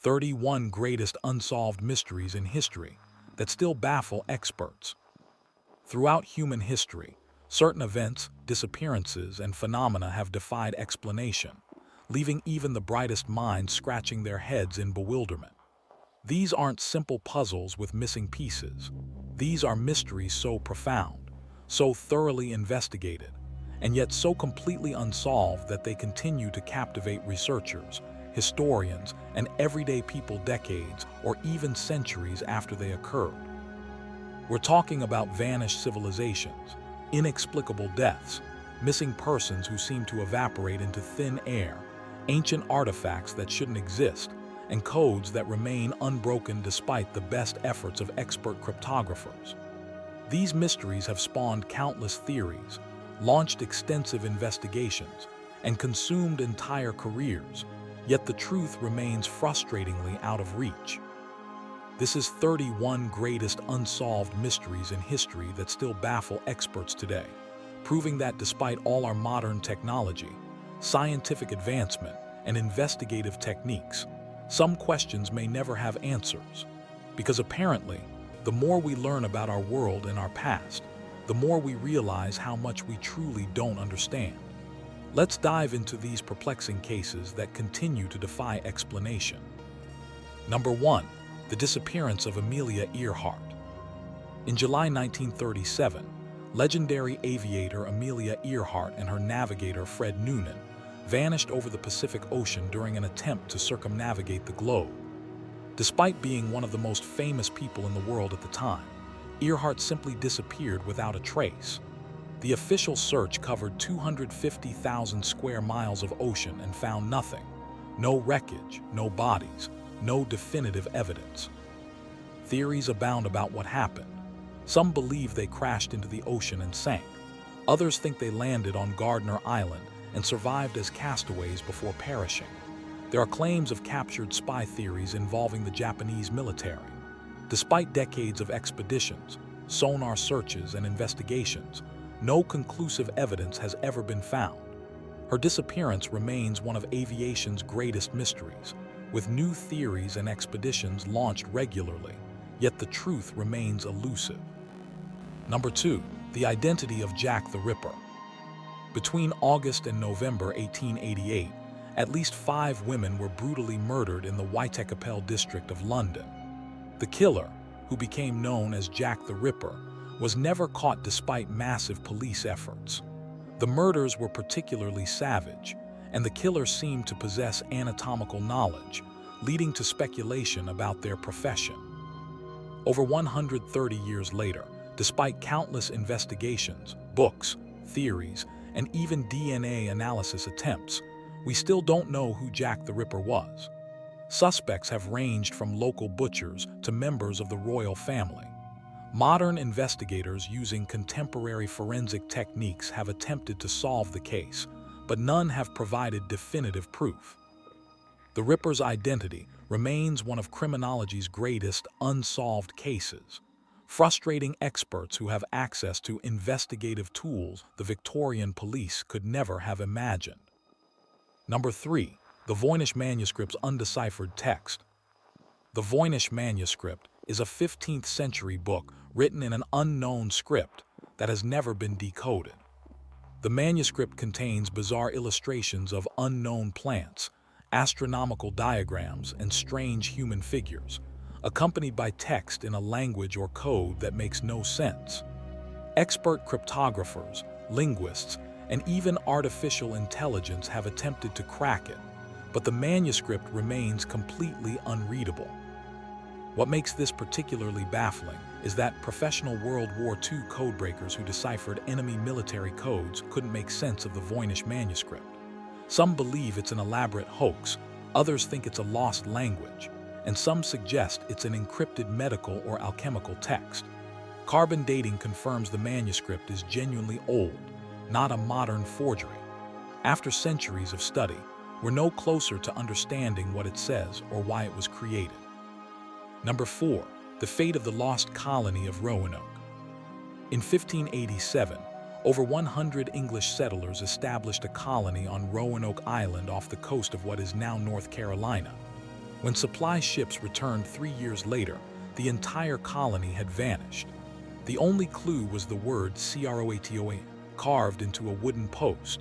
31 greatest unsolved mysteries in history that still baffle experts. Throughout human history, certain events, disappearances, and phenomena have defied explanation, leaving even the brightest minds scratching their heads in bewilderment. These aren't simple puzzles with missing pieces. These are mysteries so profound, so thoroughly investigated, and yet so completely unsolved that they continue to captivate researchers, historians, and everyday people decades or even centuries after they occurred. We're talking about vanished civilizations, inexplicable deaths, missing persons who seem to evaporate into thin air, ancient artifacts that shouldn't exist, and codes that remain unbroken despite the best efforts of expert cryptographers. These mysteries have spawned countless theories, launched extensive investigations, and consumed entire careers, yet the truth remains frustratingly out of reach. This is 31 greatest unsolved mysteries in history that still baffle experts today, proving that despite all our modern technology, scientific advancement, and investigative techniques, some questions may never have answers. Because apparently, the more we learn about our world and our past, the more we realize how much we truly don't understand. Let's dive into these perplexing cases that continue to defy explanation. Number 1. The disappearance of Amelia Earhart. In July 1937, legendary aviator Amelia Earhart and her navigator Fred Noonan vanished over the Pacific Ocean during an attempt to circumnavigate the globe. Despite being one of the most famous people in the world at the time, Earhart simply disappeared without a trace. The official search covered 250,000 square miles of ocean and found nothing. No wreckage, no bodies, no definitive evidence. Theories abound about what happened. Some believe they crashed into the ocean and sank. Others think they landed on Gardner Island and survived as castaways before perishing. There are claims of captured spy theories involving the Japanese military. Despite decades of expeditions, sonar searches, and investigations, no conclusive evidence has ever been found. Her disappearance remains one of aviation's greatest mysteries, with new theories and expeditions launched regularly, yet the truth remains elusive. Number 2. The identity of Jack the Ripper. Between August and November 1888, at least 5 women were brutally murdered in the Whitechapel district of London. The killer, who became known as Jack the Ripper, was never caught despite massive police efforts. The murders were particularly savage, and the killer seemed to possess anatomical knowledge, leading to speculation about their profession. Over 130 years later, despite countless investigations, books, theories, and even DNA analysis attempts, we still don't know who Jack the Ripper was. Suspects have ranged from local butchers to members of the royal family. Modern investigators using contemporary forensic techniques have attempted to solve the case, but none have provided definitive proof. The Ripper's identity remains one of criminology's greatest unsolved cases, frustrating experts who have access to investigative tools the Victorian police could never have imagined. Number 3. The Voynich Manuscript's undeciphered text. The Voynich Manuscript is a 15th century book written in an unknown script that has never been decoded. The manuscript contains bizarre illustrations of unknown plants, astronomical diagrams, and strange human figures, accompanied by text in a language or code that makes no sense. Expert cryptographers, linguists, and even artificial intelligence have attempted to crack it, but the manuscript remains completely unreadable. What makes this particularly baffling is that professional World War II codebreakers who deciphered enemy military codes couldn't make sense of the Voynich manuscript. Some believe it's an elaborate hoax, others think it's a lost language, and some suggest it's an encrypted medical or alchemical text. Carbon dating confirms the manuscript is genuinely old, not a modern forgery. After centuries of study, we're no closer to understanding what it says or why it was created. Number 4. The fate of the lost colony of Roanoke. In 1587, over 100 English settlers established a colony on Roanoke Island off the coast of what is now North Carolina. When supply ships returned 3 years later, the entire colony had vanished. The only clue was the word CROATOA carved into a wooden post.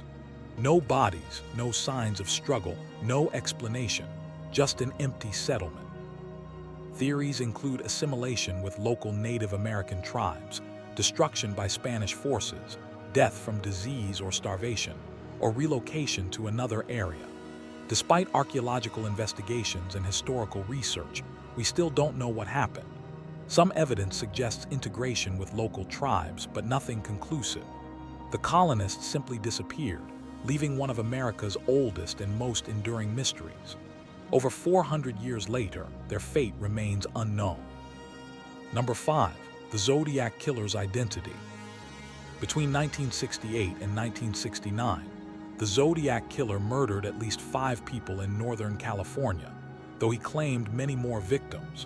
No bodies, no signs of struggle, no explanation, just an empty settlement. Theories include assimilation with local Native American tribes, destruction by Spanish forces, death from disease or starvation, or relocation to another area. Despite archaeological investigations and historical research, we still don't know what happened. Some evidence suggests integration with local tribes, but nothing conclusive. The colonists simply disappeared, leaving one of America's oldest and most enduring mysteries. Over 400 years later, their fate remains unknown. Number 5. The Zodiac Killer's identity. Between 1968 and 1969, the Zodiac Killer murdered at least 5 people in Northern California, though he claimed many more victims.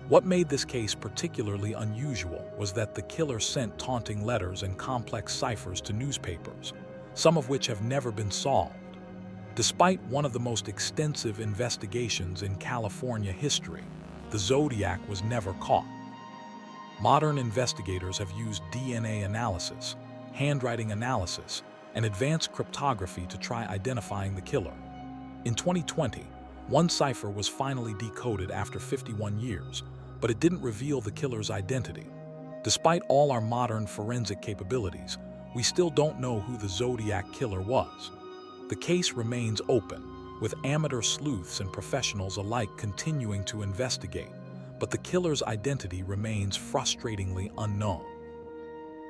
What made this case particularly unusual was that the killer sent taunting letters and complex ciphers to newspapers, some of which have never been solved. Despite one of the most extensive investigations in California history, the Zodiac was never caught. Modern investigators have used DNA analysis, handwriting analysis, and advanced cryptography to try identifying the killer. In 2020, one cipher was finally decoded after 51 years, but it didn't reveal the killer's identity. Despite all our modern forensic capabilities, we still don't know who the Zodiac Killer was. The case remains open, with amateur sleuths and professionals alike continuing to investigate, but the killer's identity remains frustratingly unknown.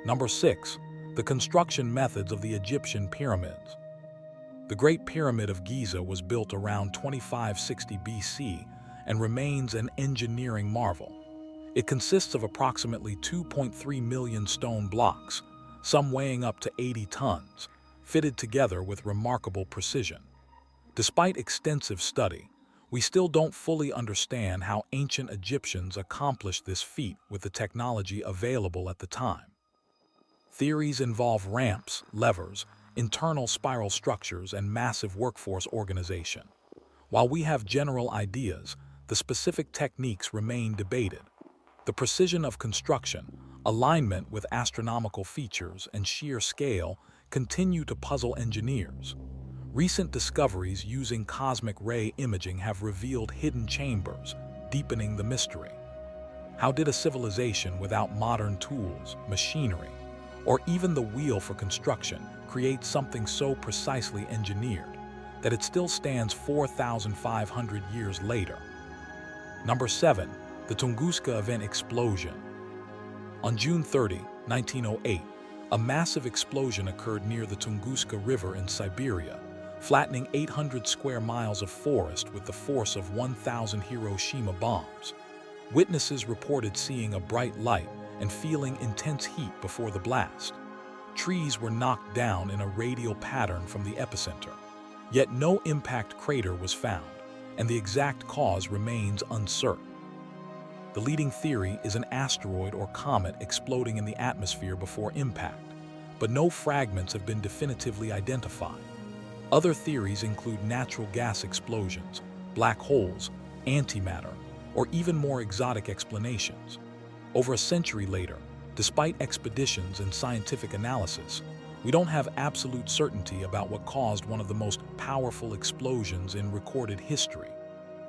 Number 6. The construction methods of the Egyptian pyramids. The Great Pyramid of Giza was built around 2560 BC and remains an engineering marvel. It consists of approximately 2.3 million stone blocks, some weighing up to 80 tons, fitted together with remarkable precision. Despite extensive study, we still don't fully understand how ancient Egyptians accomplished this feat with the technology available at the time. Theories involve ramps, levers, internal spiral structures, and massive workforce organization. While we have general ideas, the specific techniques remain debated. The precision of construction, alignment with astronomical features, and sheer scale continue to puzzle engineers. Recent discoveries using cosmic ray imaging have revealed hidden chambers, deepening the mystery. How did a civilization without modern tools, machinery, or even the wheel for construction create something so precisely engineered that it still stands 4,500 years later? Number 7. The Tunguska Event Explosion. On June 30, 1908, a massive explosion occurred near the Tunguska River in Siberia, flattening 800 square miles of forest with the force of 1,000 Hiroshima bombs. Witnesses reported seeing a bright light and feeling intense heat before the blast. Trees were knocked down in a radial pattern from the epicenter, yet no impact crater was found, and the exact cause remains uncertain. The leading theory is an asteroid or comet exploding in the atmosphere before impact, but no fragments have been definitively identified. Other theories include natural gas explosions, black holes, antimatter, or even more exotic explanations. Over a century later, despite expeditions and scientific analysis, we don't have absolute certainty about what caused one of the most powerful explosions in recorded history.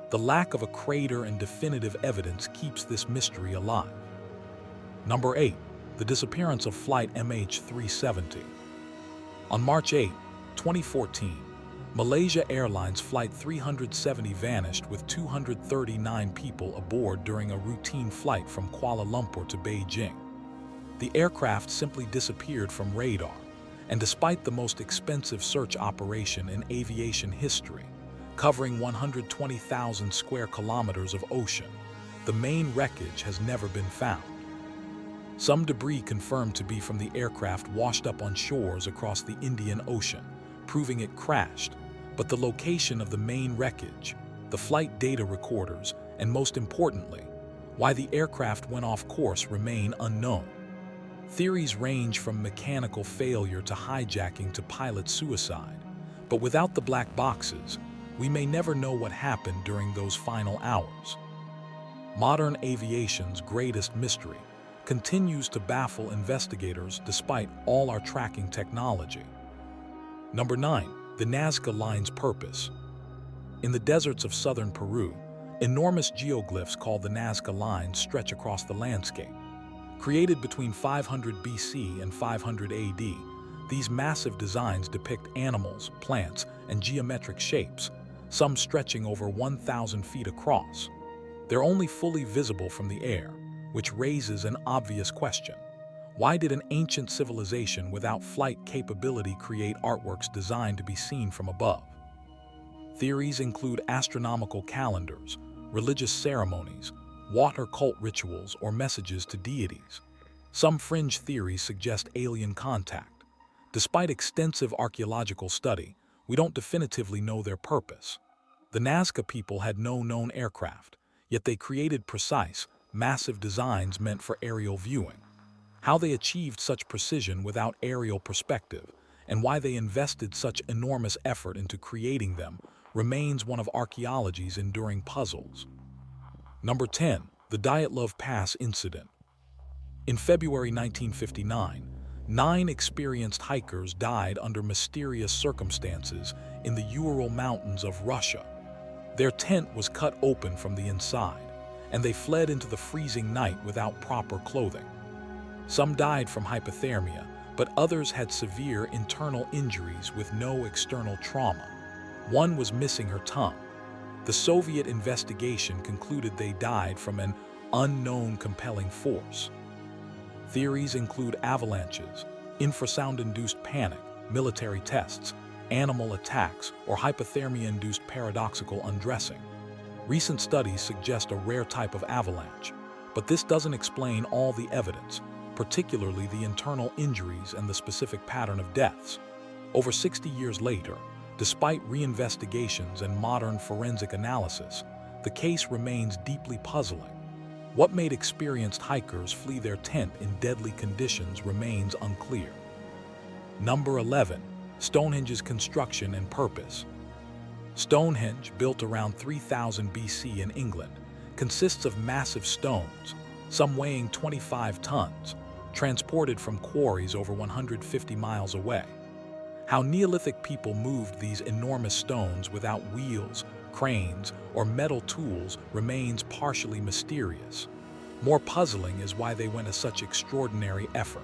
The lack of a crater and definitive evidence keeps this mystery alive. Number 8. The disappearance of Flight MH370. On March 8, 2014, Malaysia Airlines Flight 370 vanished with 239 people aboard during a routine flight from Kuala Lumpur to Beijing. The aircraft simply disappeared from radar, and despite the most expensive search operation in aviation history, covering 120,000 square kilometers of ocean, the main wreckage has never been found. Some debris confirmed to be from the aircraft washed up on shores across the Indian Ocean, proving it crashed, but the location of the main wreckage, the flight data recorders, and most importantly, why the aircraft went off course remain unknown. Theories range from mechanical failure to hijacking to pilot suicide, but without the black boxes, we may never know what happened during those final hours. Modern aviation's greatest mystery continues to baffle investigators despite all our tracking technology. Number 9. The Nazca Line's purpose. In the deserts of southern Peru, enormous geoglyphs called the Nazca Lines stretch across the landscape. Created between 500 BC and 500 AD, these massive designs depict animals, plants, and geometric shapes, some stretching over 1,000 feet across. They're only fully visible from the air, which raises an obvious question. Why did an ancient civilization without flight capability create artworks designed to be seen from above? Theories include astronomical calendars, religious ceremonies, water cult rituals, or messages to deities. Some fringe theories suggest alien contact. Despite extensive archaeological study, we don't definitively know their purpose. The Nazca people had no known aircraft, yet they created precise, massive designs meant for aerial viewing. How they achieved such precision without aerial perspective, and why they invested such enormous effort into creating them, remains one of archaeology's enduring puzzles. Number 10. The Dyatlov Pass Incident. In February 1959, 9 experienced hikers died under mysterious circumstances in the Ural Mountains of Russia. Their tent was cut open from the inside, and they fled into the freezing night without proper clothing. Some died from hypothermia, but others had severe internal injuries with no external trauma. One was missing her tongue. The Soviet investigation concluded they died from an unknown compelling force. Theories include avalanches, infrasound-induced panic, military tests, animal attacks, or hypothermia-induced paradoxical undressing. Recent studies suggest a rare type of avalanche, but this doesn't explain all the evidence, particularly the internal injuries and the specific pattern of deaths. Over 60 years later, despite reinvestigations and modern forensic analysis, the case remains deeply puzzling. What made experienced hikers flee their tent in deadly conditions remains unclear. Number 11. Stonehenge's construction and purpose. Stonehenge, built around 3000 BC in England, consists of massive stones, some weighing 25 tons, transported from quarries over 150 miles away. How Neolithic people moved these enormous stones without wheels, cranes, or metal tools remains partially mysterious. More puzzling is why they went to such extraordinary effort.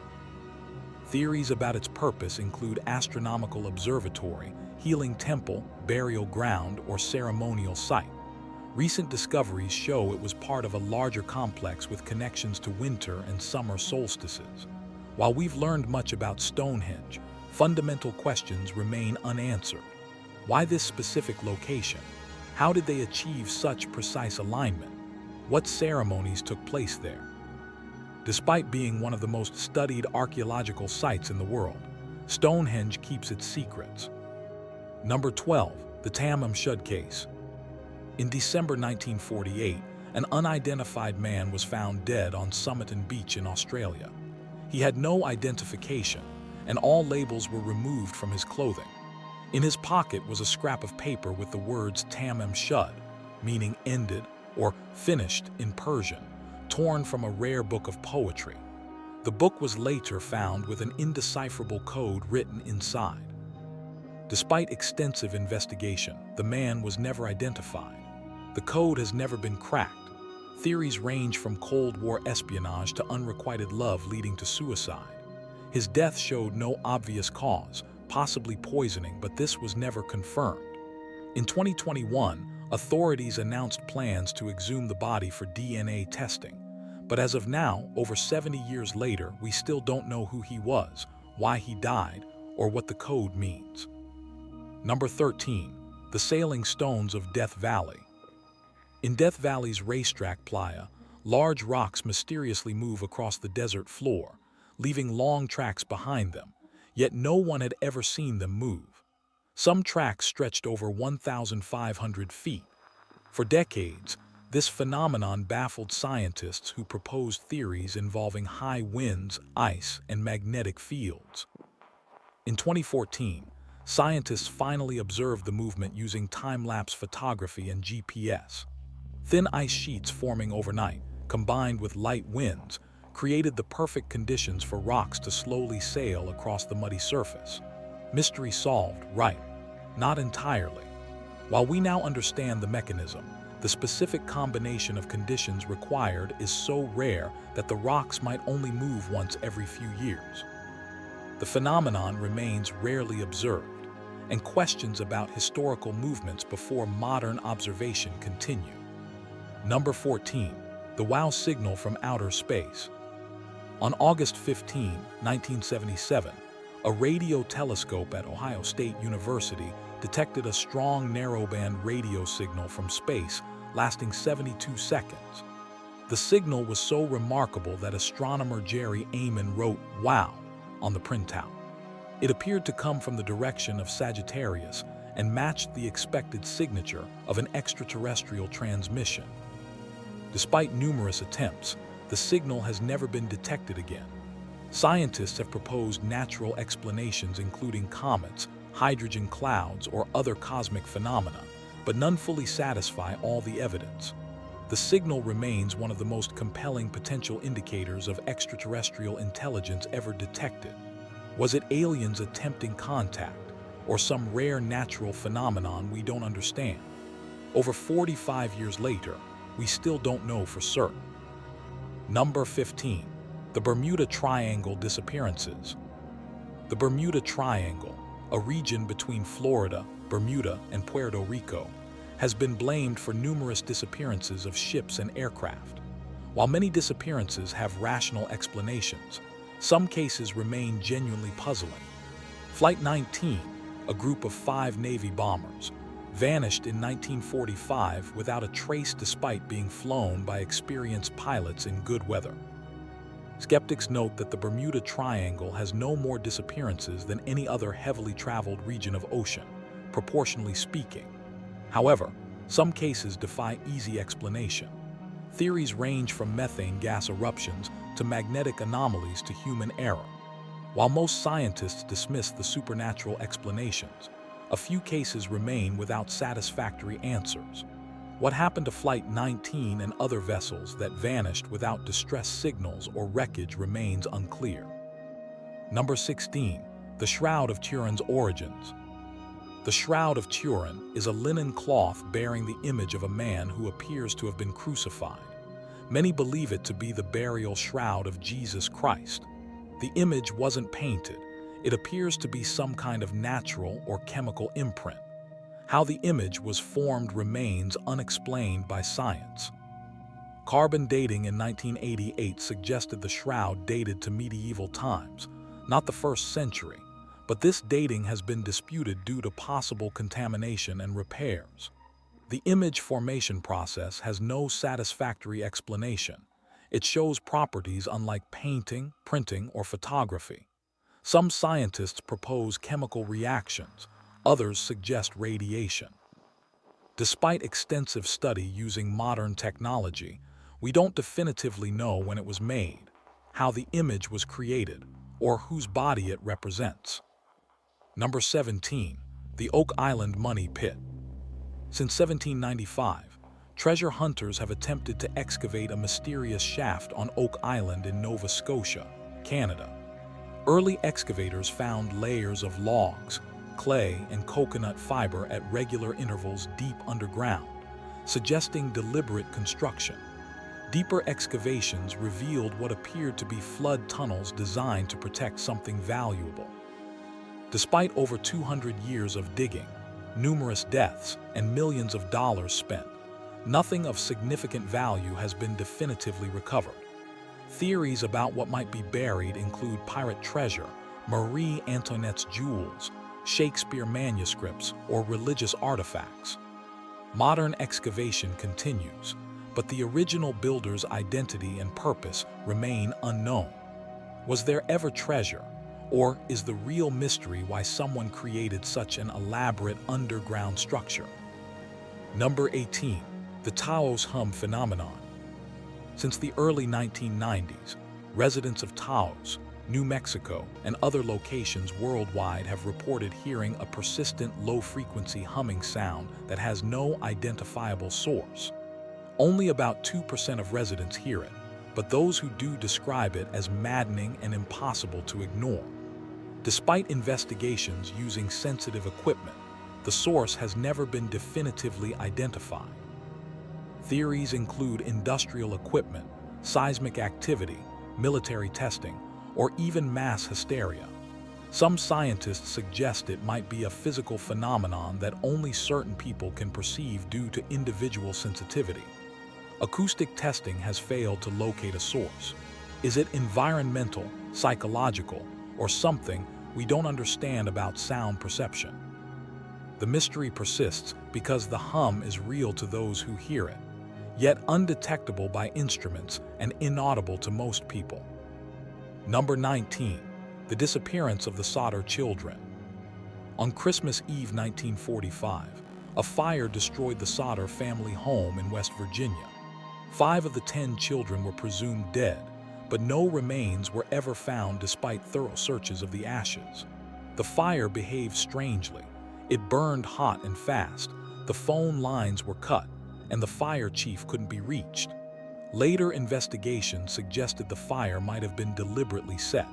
Theories about its purpose include astronomical observatory, healing temple, burial ground, or ceremonial site. Recent discoveries show it was part of a larger complex with connections to winter and summer solstices. While we've learned much about Stonehenge, fundamental questions remain unanswered. Why this specific location? How did they achieve such precise alignment? What ceremonies took place there? Despite being one of the most studied archaeological sites in the world, Stonehenge keeps its secrets. Number 12. The Tam Shud Case. In December 1948, an unidentified man was found dead on Somerton Beach in Australia. He had no identification, and all labels were removed from his clothing. In his pocket was a scrap of paper with the words Tam Shud, meaning ended or finished in Persian, torn from a rare book of poetry. The book was later found with an indecipherable code written inside. Despite extensive investigation, the man was never identified. The code has never been cracked. Theories range from Cold War espionage to unrequited love leading to suicide. His death showed no obvious cause, possibly poisoning, but this was never confirmed. In 2021, authorities announced plans to exhume the body for DNA testing. But as of now, over 70 years later, we still don't know who he was, why he died, or what the code means. Number 13. The Sailing Stones of Death Valley. In Death Valley's racetrack playa, large rocks mysteriously move across the desert floor, leaving long tracks behind them, yet no one had ever seen them move. Some tracks stretched over 1,500 feet. For decades, this phenomenon baffled scientists who proposed theories involving high winds, ice, and magnetic fields. In 2014, scientists finally observed the movement using time-lapse photography and GPS. Thin ice sheets forming overnight, combined with light winds, created the perfect conditions for rocks to slowly sail across the muddy surface. Mystery solved, right? Not entirely. While we now understand the mechanism, the specific combination of conditions required is so rare that the rocks might only move once every few years. The phenomenon remains rarely observed, and questions about historical movements before modern observation continue. Number 14. The WOW signal from outer space. On August 15, 1977, a radio telescope at Ohio State University detected a strong narrowband radio signal from space lasting 72 seconds. The signal was so remarkable that astronomer Jerry Amon wrote "Wow" on the printout. It appeared to come from the direction of Sagittarius and matched the expected signature of an extraterrestrial transmission. Despite numerous attempts, the signal has never been detected again. Scientists have proposed natural explanations including comets, hydrogen clouds, or other cosmic phenomena, but none fully satisfy all the evidence. The signal remains one of the most compelling potential indicators of extraterrestrial intelligence ever detected. Was it aliens attempting contact, or some rare natural phenomenon we don't understand? Over 45 years later, we still don't know for certain. Number 15. The Bermuda Triangle disappearances. The Bermuda Triangle, a region between Florida, Bermuda, and Puerto Rico, has been blamed for numerous disappearances of ships and aircraft. While many disappearances have rational explanations, some cases remain genuinely puzzling. Flight 19, a group of 5 Navy bombers, vanished in 1945 without a trace despite being flown by experienced pilots in good weather. Skeptics note that the Bermuda Triangle has no more disappearances than any other heavily traveled region of ocean, proportionally speaking. However, some cases defy easy explanation. Theories range from methane gas eruptions to magnetic anomalies to human error. While most scientists dismiss the supernatural explanations, a few cases remain without satisfactory answers. What happened to Flight 19 and other vessels that vanished without distress signals or wreckage remains unclear. Number 16. The Shroud of Turin's origins. The Shroud of Turin is a linen cloth bearing the image of a man who appears to have been crucified. Many believe it to be the burial shroud of Jesus Christ. The image wasn't painted. It appears to be some kind of natural or chemical imprint. How the image was formed remains unexplained by science. Carbon dating in 1988 suggested the shroud dated to medieval times, not the 1st century, but this dating has been disputed due to possible contamination and repairs. The image formation process has no satisfactory explanation. It shows properties unlike painting, printing, or photography. Some scientists propose chemical reactions, others suggest radiation. Despite extensive study using modern technology, we don't definitively know when it was made, how the image was created, or whose body it represents. Number 17. The Oak Island Money Pit. Since 1795, treasure hunters have attempted to excavate a mysterious shaft on Oak Island in Nova Scotia, Canada. Early excavators found layers of logs, clay, and coconut fiber at regular intervals deep underground, suggesting deliberate construction. Deeper excavations revealed what appeared to be flood tunnels designed to protect something valuable. Despite over 200 years of digging, numerous deaths, and millions of dollars spent, nothing of significant value has been definitively recovered. Theories about what might be buried include pirate treasure, Marie Antoinette's jewels, Shakespeare manuscripts, or religious artifacts. Modern excavation continues, but the original builder's identity and purpose remain unknown. Was there ever treasure, or is the real mystery why someone created such an elaborate underground structure? Number 18. The Taos hum phenomenon. Since the early 1990s, residents of Taos, New Mexico, and other locations worldwide have reported hearing a persistent low-frequency humming sound that has no identifiable source. Only about 2% of residents hear it, but those who do describe it as maddening and impossible to ignore. Despite investigations using sensitive equipment, the source has never been definitively identified. Theories include industrial equipment, seismic activity, military testing, or even mass hysteria. Some scientists suggest it might be a physical phenomenon that only certain people can perceive due to individual sensitivity. Acoustic testing has failed to locate a source. Is it environmental, psychological, or something we don't understand about sound perception? The mystery persists because the hum is real to those who hear it, yet undetectable by instruments and inaudible to most people. Number 19. The disappearance of the Sodder children. On Christmas Eve 1945, a fire destroyed the Sodder family home in West Virginia. 5 of the 10 children were presumed dead, but no remains were ever found despite thorough searches of the ashes. The fire behaved strangely. It burned hot and fast, the phone lines were cut, and the fire chief couldn't be reached. Later investigations suggested the fire might have been deliberately set.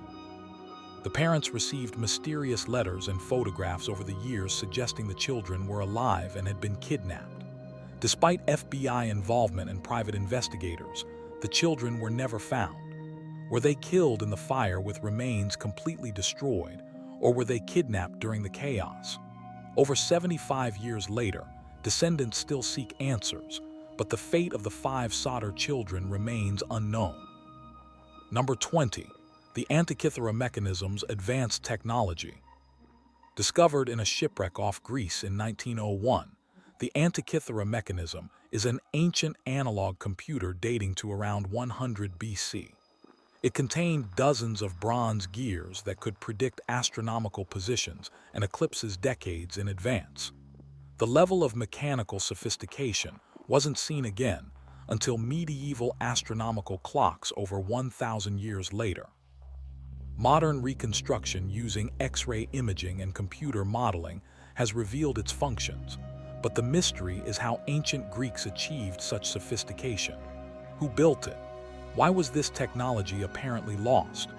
The parents received mysterious letters and photographs over the years suggesting the children were alive and had been kidnapped. Despite FBI involvement and private investigators, the children were never found. Were they killed in the fire with remains completely destroyed, or were they kidnapped during the chaos? Over 75 years later, descendants still seek answers, but the fate of the 5 Sodder children remains unknown. Number 20. The Antikythera mechanism's advanced technology. Discovered in a shipwreck off Greece in 1901, the Antikythera mechanism is an ancient analog computer dating to around 100 BC. It contained dozens of bronze gears that could predict astronomical positions and eclipses decades in advance. The level of mechanical sophistication wasn't seen again until medieval astronomical clocks over 1,000 years later. Modern reconstruction using X-ray imaging and computer modeling has revealed its functions, but the mystery is how ancient Greeks achieved such sophistication. Who built it? Why was this technology apparently lost?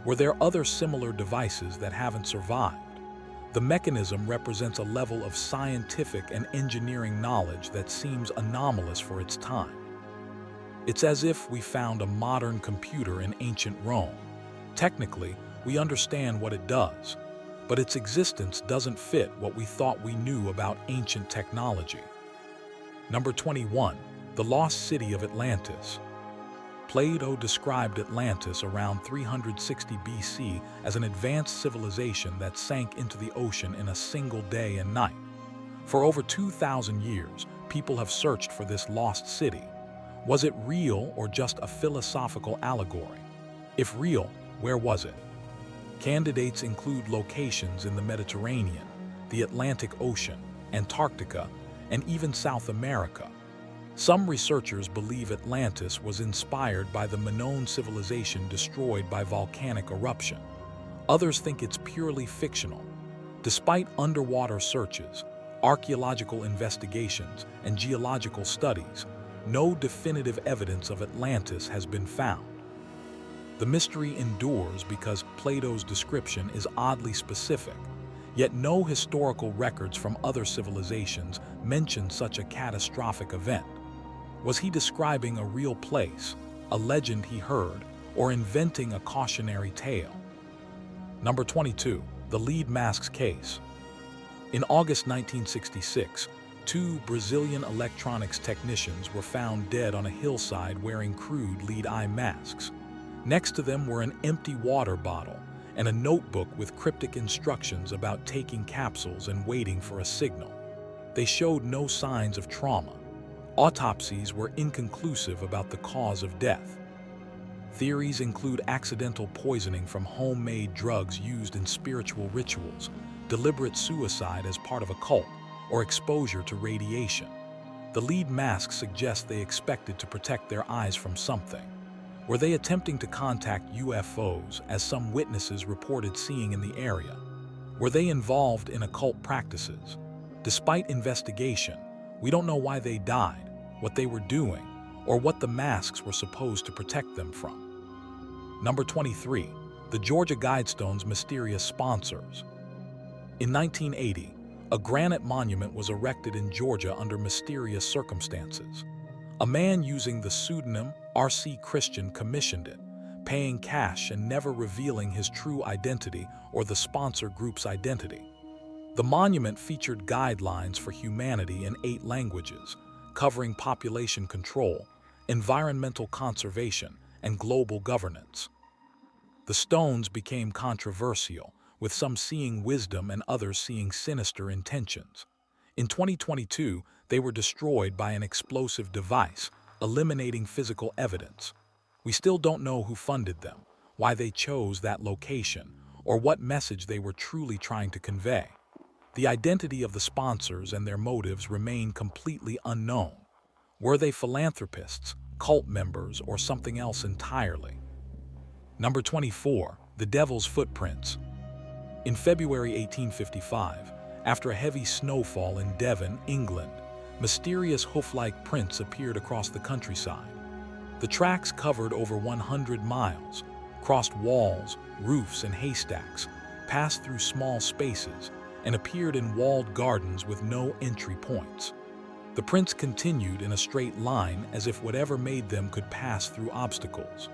Were there other similar devices that haven't survived? The mechanism represents a level of scientific and engineering knowledge that seems anomalous for its time. It's as if we found a modern computer in ancient Rome. Technically, we understand what it does, but its existence doesn't fit what we thought we knew about ancient technology. Number 21. The Lost City of Atlantis. Plato described Atlantis around 360 BC as an advanced civilization that sank into the ocean in a single day and night. For over 2,000 years, people have searched for this lost city. Was it real or just a philosophical allegory? If real, where was it? Candidates include locations in the Mediterranean, the Atlantic Ocean, Antarctica, and even South America. Some researchers believe Atlantis was inspired by the Minoan civilization destroyed by volcanic eruption. Others think it's purely fictional. Despite underwater searches, archaeological investigations, and geological studies, no definitive evidence of Atlantis has been found. The mystery endures because Plato's description is oddly specific, yet no historical records from other civilizations mention such a catastrophic event. Was he describing a real place, a legend he heard, or inventing a cautionary tale? Number 22. The lead masks case. In August 1966, 2 Brazilian electronics technicians were found dead on a hillside wearing crude lead-eye masks. Next to them were an empty water bottle and a notebook with cryptic instructions about taking capsules and waiting for a signal. They showed no signs of trauma. Autopsies were inconclusive about the cause of death. Theories include accidental poisoning from homemade drugs used in spiritual rituals, deliberate suicide as part of a cult, or exposure to radiation. The lead masks suggest they expected to protect their eyes from something. Were they attempting to contact UFOs, as some witnesses reported seeing in the area? Were they involved in occult practices? Despite investigation, we don't know why they died, what they were doing, or what the masks were supposed to protect them from. Number 23. The Georgia Guidestone's mysterious sponsors. In 1980, a granite monument was erected in Georgia under mysterious circumstances. A man using the pseudonym R.C. Christian commissioned it, paying cash and never revealing his true identity or the sponsor group's identity. The monument featured guidelines for humanity in 8 languages, covering population control, environmental conservation, and global governance. The stones became controversial, with some seeing wisdom and others seeing sinister intentions. In 2022, they were destroyed by an explosive device, eliminating physical evidence. We still don't know who funded them, why they chose that location, or what message they were truly trying to convey. The identity of the sponsors and their motives remain completely unknown. Were they philanthropists, cult members, or something else entirely? Number 24. The Devil's Footprints. In February 1855, after a heavy snowfall in Devon, England, mysterious hoof-like prints appeared across the countryside. The tracks covered over 100 miles, crossed walls, roofs, and haystacks, passed through small spaces, and appeared in walled gardens with no entry points. The prints continued in a straight line as if whatever made them could pass through obstacles.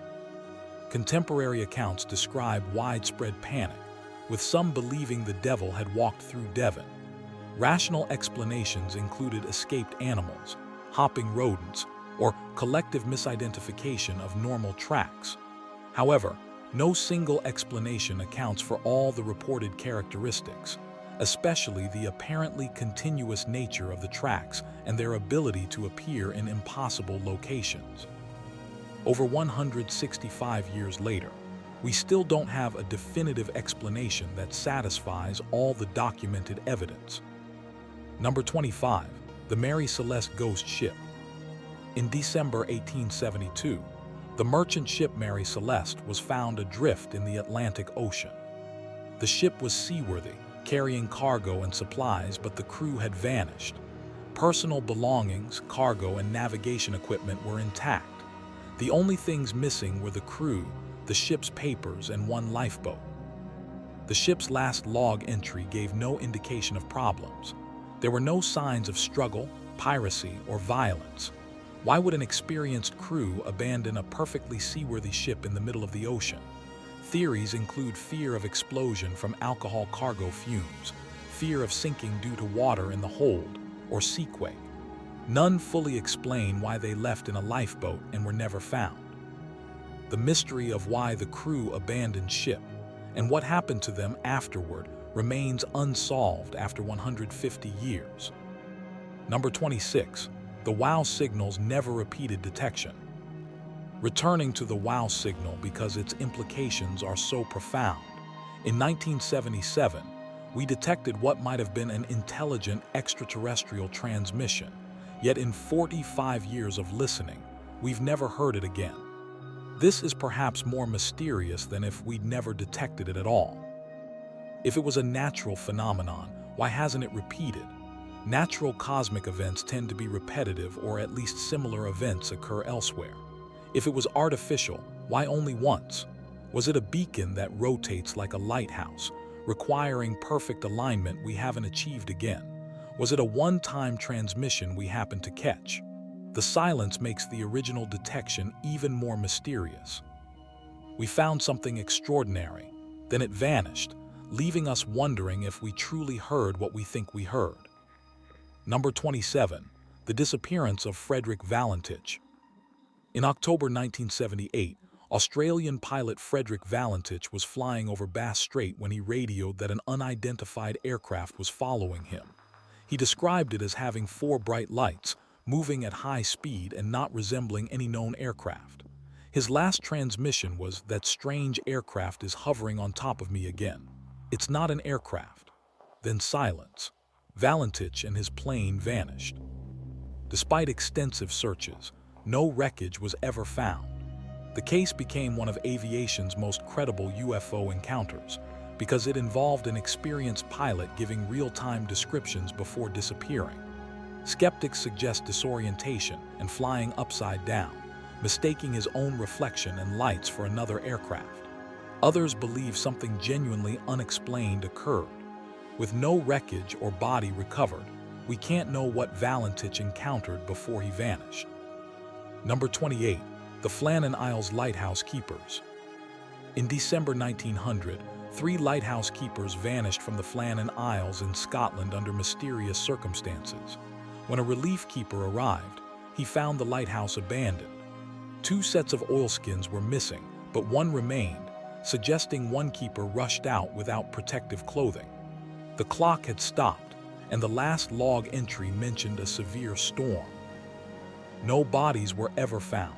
Contemporary accounts describe widespread panic, with some believing the devil had walked through Devon. Rational explanations included escaped animals, hopping rodents, or collective misidentification of normal tracks. However, no single explanation accounts for all the reported characteristics, especially the apparently continuous nature of the tracks and their ability to appear in impossible locations. Over 165 years later, we still don't have a definitive explanation that satisfies all the documented evidence. Number 25. The Mary Celeste Ghost Ship. In December 1872, the merchant ship Mary Celeste was found adrift in the Atlantic Ocean. The ship was seaworthy, carrying cargo and supplies, but the crew had vanished. Personal belongings, cargo, and navigation equipment were intact. The only things missing were the crew, the ship's papers, and one lifeboat. The ship's last log entry gave no indication of problems. There were no signs of struggle, piracy, or violence. Why would an experienced crew abandon a perfectly seaworthy ship in the middle of the ocean? Theories include fear of explosion from alcohol cargo fumes, fear of sinking due to water in the hold, or seaquake. None fully explain why they left in a lifeboat and were never found. The mystery of why the crew abandoned ship and what happened to them afterward remains unsolved after 150 years. Number 26. The WOW signal's never-repeated detection. Returning to the WOW signal because its implications are so profound. In 1977, we detected what might have been an intelligent extraterrestrial transmission, yet in 45 years of listening, we've never heard it again. This is perhaps more mysterious than if we'd never detected it at all. If it was a natural phenomenon, why hasn't it repeated? Natural cosmic events tend to be repetitive, or at least similar events occur elsewhere. If it was artificial, why only once? Was it a beacon that rotates like a lighthouse, requiring perfect alignment we haven't achieved again? Was it a one-time transmission we happened to catch? The silence makes the original detection even more mysterious. We found something extraordinary, then it vanished, leaving us wondering if we truly heard what we think we heard. Number 27. The disappearance of Frederick Valentich. In October 1978, Australian pilot Frederick Valentich was flying over Bass Strait when he radioed that an unidentified aircraft was following him. He described it as having 4 bright lights, moving at high speed and not resembling any known aircraft. His last transmission was, "That strange aircraft is hovering on top of me again. It's not an aircraft." Then silence. Valentich and his plane vanished. Despite extensive searches, no wreckage was ever found. The case became one of aviation's most credible UFO encounters because it involved an experienced pilot giving real-time descriptions before disappearing. Skeptics suggest disorientation and flying upside down, mistaking his own reflection and lights for another aircraft. Others believe something genuinely unexplained occurred. With no wreckage or body recovered, we can't know what Valentich encountered before he vanished. Number 28. The Flannan Isles Lighthouse Keepers. In December 1900, 3 lighthouse keepers vanished from the Flannan Isles in Scotland under mysterious circumstances. When a relief keeper arrived, he found the lighthouse abandoned. 2 sets of oilskins were missing, but one remained, suggesting one keeper rushed out without protective clothing. The clock had stopped, and the last log entry mentioned a severe storm. No bodies were ever found.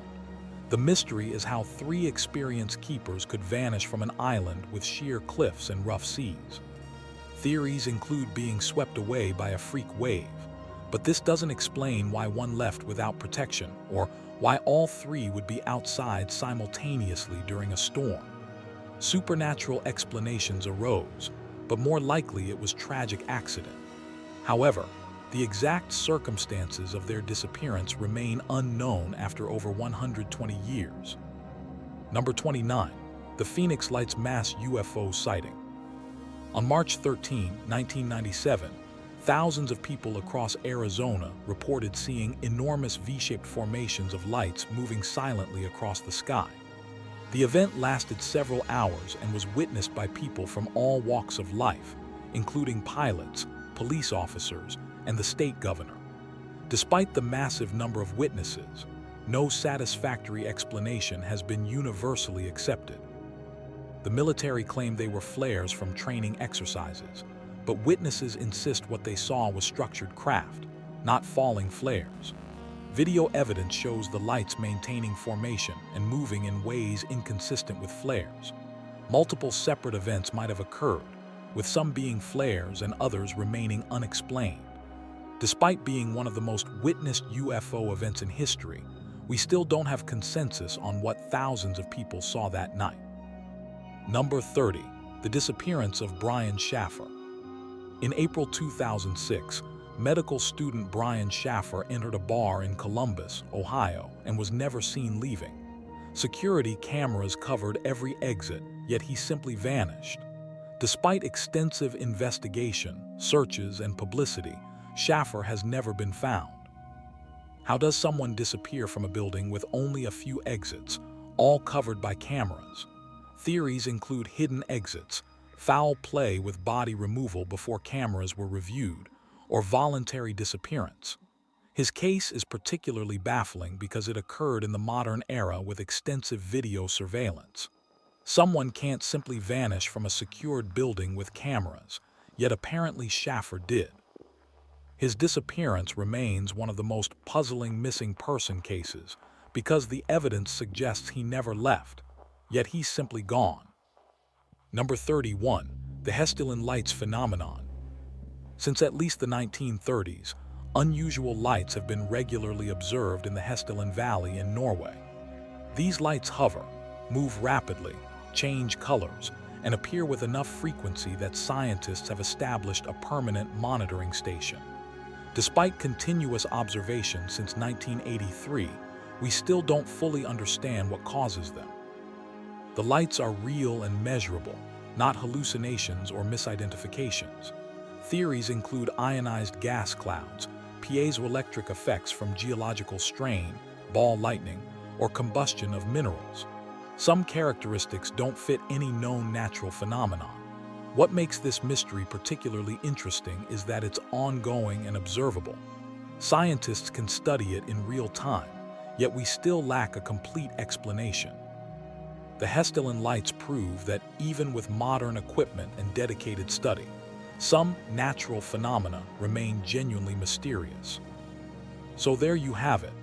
The mystery is how 3 experienced keepers could vanish from an island with sheer cliffs and rough seas. Theories include being swept away by a freak wave, but this doesn't explain why one left without protection or why all 3 would be outside simultaneously during a storm. Supernatural explanations arose, but more likely it was tragic accident. However, the exact circumstances of their disappearance remain unknown after over 120 years. Number 29. The Phoenix Lights Mass UFO Sighting. On March 13, 1997, thousands of people across Arizona reported seeing enormous V-shaped formations of lights moving silently across the sky. The event lasted several hours and was witnessed by people from all walks of life, including pilots, police officers, and the state governor. Despite the massive number of witnesses, no satisfactory explanation has been universally accepted. The military claimed they were flares from training exercises, but witnesses insist what they saw was structured craft, not falling flares. Video evidence shows the lights maintaining formation and moving in ways inconsistent with flares. Multiple separate events might have occurred, with some being flares and others remaining unexplained. Despite being one of the most witnessed UFO events in history, we still don't have consensus on what thousands of people saw that night. Number 30. The disappearance of Brian Shaffer. In April 2006, medical student Brian Shaffer entered a bar in Columbus, Ohio, and was never seen leaving. Security cameras covered every exit, yet he simply vanished. Despite extensive investigation, searches, and publicity, Shaffer has never been found. How does someone disappear from a building with only a few exits, all covered by cameras? Theories include hidden exits, foul play with body removal before cameras were reviewed, or voluntary disappearance. His case is particularly baffling because it occurred in the modern era with extensive video surveillance. Someone can't simply vanish from a secured building with cameras, yet apparently Shaffer did. His disappearance remains one of the most puzzling missing person cases because the evidence suggests he never left, yet he's simply gone. Number 31. The Hessdalen Lights Phenomenon. Since at least the 1930s, unusual lights have been regularly observed in the Hessdalen Valley in Norway. These lights hover, move rapidly, change colors, and appear with enough frequency that scientists have established a permanent monitoring station. Despite continuous observation since 1983, we still don't fully understand what causes them. The lights are real and measurable, not hallucinations or misidentifications. Theories include ionized gas clouds, piezoelectric effects from geological strain, ball lightning, or combustion of minerals. Some characteristics don't fit any known natural phenomenon. What makes this mystery particularly interesting is that it's ongoing and observable. Scientists can study it in real time, yet we still lack a complete explanation. The Hessdalen lights prove that even with modern equipment and dedicated study, some natural phenomena remain genuinely mysterious. So there you have it,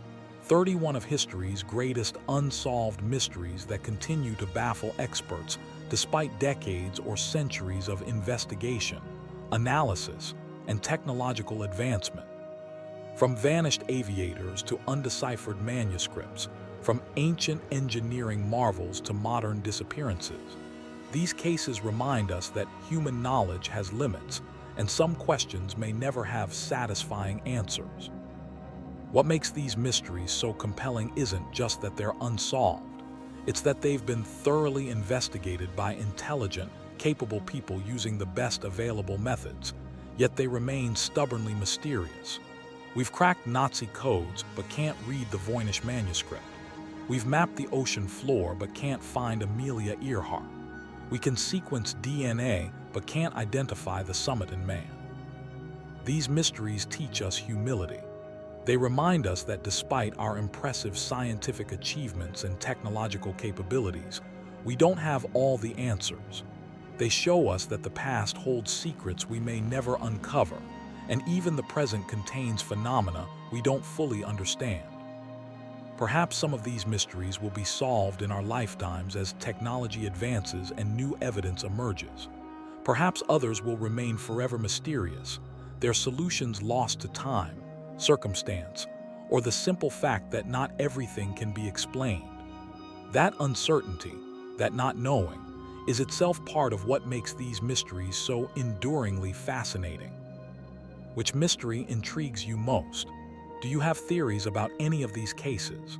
31 of history's greatest unsolved mysteries that continue to baffle experts despite decades or centuries of investigation, analysis, and technological advancement. From vanished aviators to undeciphered manuscripts, from ancient engineering marvels to modern disappearances. These cases remind us that human knowledge has limits, and some questions may never have satisfying answers. What makes these mysteries so compelling isn't just that they're unsolved. It's that they've been thoroughly investigated by intelligent, capable people using the best available methods, yet they remain stubbornly mysterious. We've cracked Nazi codes but can't read the Voynich Manuscript. We've mapped the ocean floor but can't find Amelia Earhart. We can sequence DNA but can't identify the summit in man. These mysteries teach us humility. They remind us that despite our impressive scientific achievements and technological capabilities, we don't have all the answers. They show us that the past holds secrets we may never uncover, and even the present contains phenomena we don't fully understand. Perhaps some of these mysteries will be solved in our lifetimes as technology advances and new evidence emerges. Perhaps others will remain forever mysterious, their solutions lost to time, circumstance, or the simple fact that not everything can be explained. That uncertainty, that not knowing, is itself part of what makes these mysteries so enduringly fascinating. Which mystery intrigues you most? Do you have theories about any of these cases?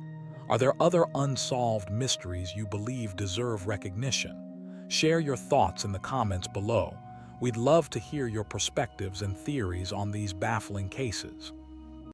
Are there other unsolved mysteries you believe deserve recognition? Share your thoughts in the comments below. We'd love to hear your perspectives and theories on these baffling cases.